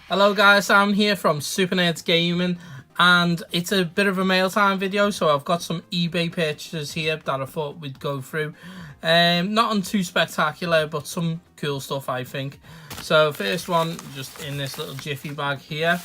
Hello guys, I'm here from Super Nerds Gaming and it's a bit of a mail time video, so I've got some eBay purchases here that I thought we'd go through. Nothing too spectacular, but some cool stuff I think. So first one, just in this little jiffy bag here,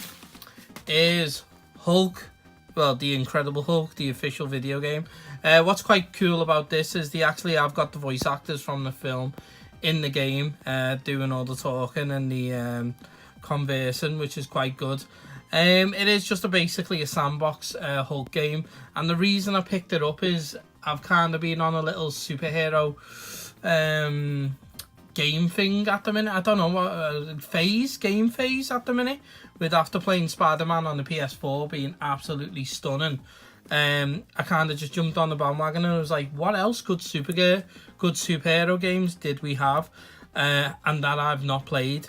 is Hulk. Well, the Incredible Hulk, the official video game. What's quite cool about this is they actually have got the voice actors from the film in the game, doing all the talking and the conversing, which is quite good. It is just basically a sandbox Hulk game, and the reason I picked it up is I've kind of been on a little superhero game thing at the minute. I don't know what game phase at the minute, with after playing Spider-Man on the PS4 being absolutely stunning. I kind of just jumped on the bandwagon and I was like, what else good superhero games did we have and that I've not played?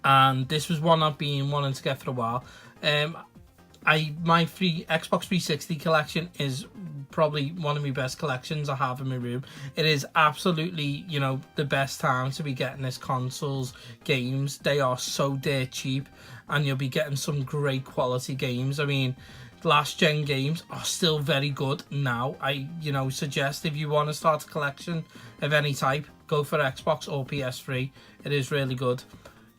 And this was one I've been wanting to get for a while. My free Xbox 360 collection is probably one of my best collections I have in my room. It is absolutely, the best time to be getting this consoles games. They are so dirt cheap, and you'll be getting some great quality games. I mean, last gen games are still very good now. I suggest if you want to start a collection of any type, go for Xbox or PS3. It is really good.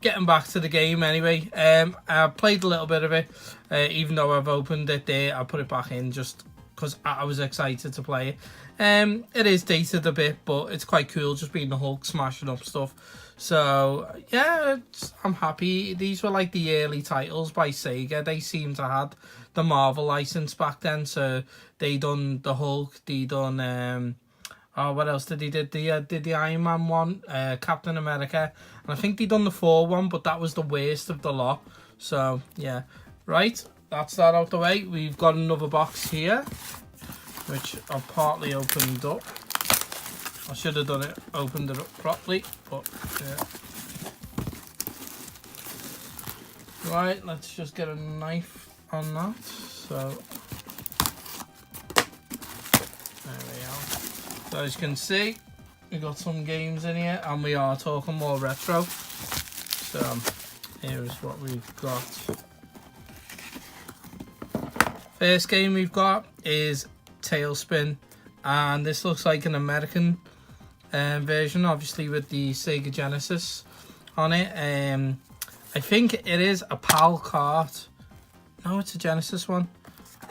Getting back to the game anyway, I played a little bit of it, even though I've opened it there. I put it back in just because I was excited to play it. It is dated a bit, but it's quite cool just being the Hulk smashing up stuff. So yeah, I'm happy. These were like the early titles by Sega. They seem to have the Marvel license back then, so they done the Hulk, they done what else did he did? Did the Iron Man one, Captain America, and I think they done the Thor one, but that was the worst of the lot. So yeah, right, that's that out the way. We've got another box here, which I've partly opened up. I should have opened it up properly, but yeah. Right, let's just get a knife on that. So there we are. So as you can see, we got some games in here, and we are talking more retro. So here's what we've got. First game we've got is Tailspin, and this looks like an American version, obviously with the Sega Genesis on it. I think it is a PAL cart. No, it's a Genesis one.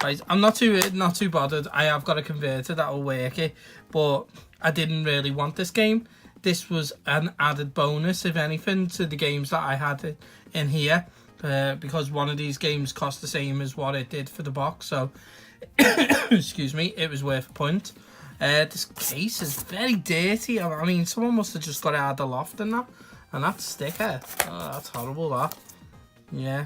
Right, I'm not too bothered. I have got a converter that will work it, but I didn't really want this game. This was an added bonus, if anything, to the games that I had in here, because one of these games cost the same as what it did for the box. So, excuse me, it was worth a point. This case is very dirty. I mean, someone must have just got it out of the loft and that sticker. Oh, that's horrible, that. Yeah.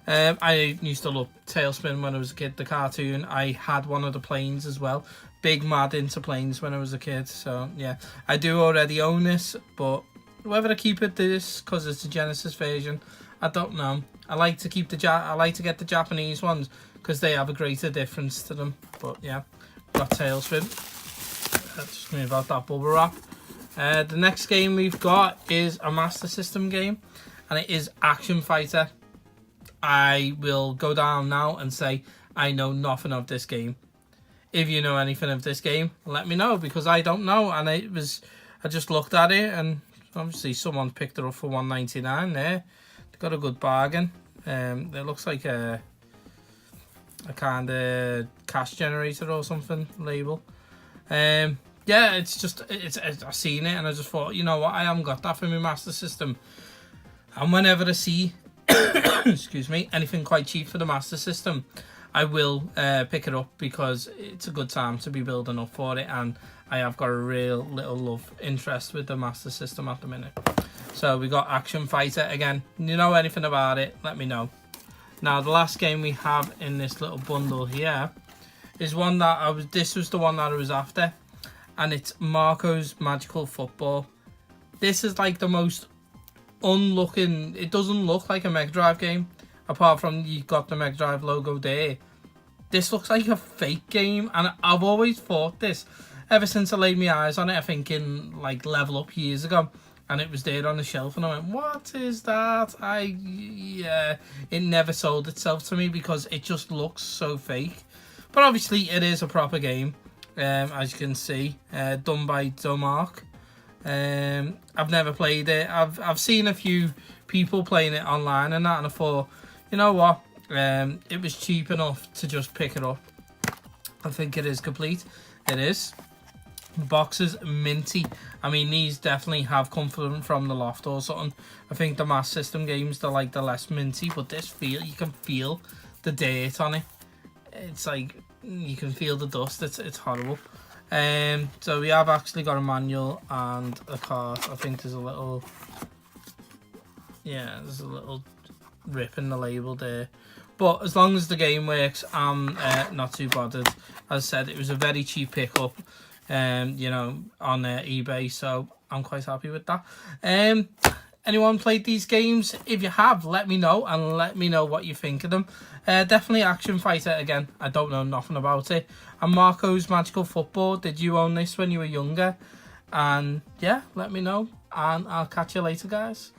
I used to love Tailspin when I was a kid, the cartoon. I had one of the planes as well. Big mad into planes when I was a kid. So yeah, I do already own this, but whether I keep it this because it's the Genesis version, I don't know. I like to get the Japanese ones because they have a greater difference to them. But yeah, got Tailspin. Let's just move out that bubble wrap. The next game we've got is a Master System game, and it is Action Fighter. I will go down now and say I know nothing of this game. If you know anything of this game, let me know, because I don't know. And I just looked at it, and obviously someone picked it up for $1.99 there. They got a good bargain. It looks like a kind of cash generator or something label. Yeah, I seen it and I just thought, you know what, I haven't got that for my Master System. And whenever I see excuse me, anything quite cheap for the Master System, I will pick it up, because it's a good time to be building up for it, and I have got a real little interest with the Master System at the minute. So we got Action Fighter again. You know anything about it, let me know. Now the last game we have in this little bundle here is one that this was the one that I was after, and it's Marco's Magical Football. This is like the most unlooking. It doesn't look like a Mega Drive game, apart from you got the Mega Drive logo there. This looks like a fake game, and I've always thought this ever since I laid my eyes on it. I think in like Level Up years ago, and it was there on the shelf, and I went, what is that? It never sold itself to me because it just looks so fake. But obviously it is a proper game, as you can see, done by Domark. I've never played it. I've seen a few people playing it online and that, and I thought, you know what, it was cheap enough to just pick it up. I think it is complete. It is. Boxes minty. I mean, these definitely have come from the loft or something. I think the Master System games, they're like the less minty, but this you can feel the dirt on it. It's like you can feel the dust. It's horrible. So we have actually got a manual and a card. I think there's a little, there's a little rip in the label there. But as long as the game works, I'm not too bothered. As I said, it was a very cheap pickup, you know, on eBay, so I'm quite happy with that. Anyone played these games? If you have, let me know, and let me know what you think of them. Definitely Action Fighter again. I don't know nothing about it. And Marco's Magical Football. Did you own this when you were younger? And yeah, let me know, and I'll catch you later, guys.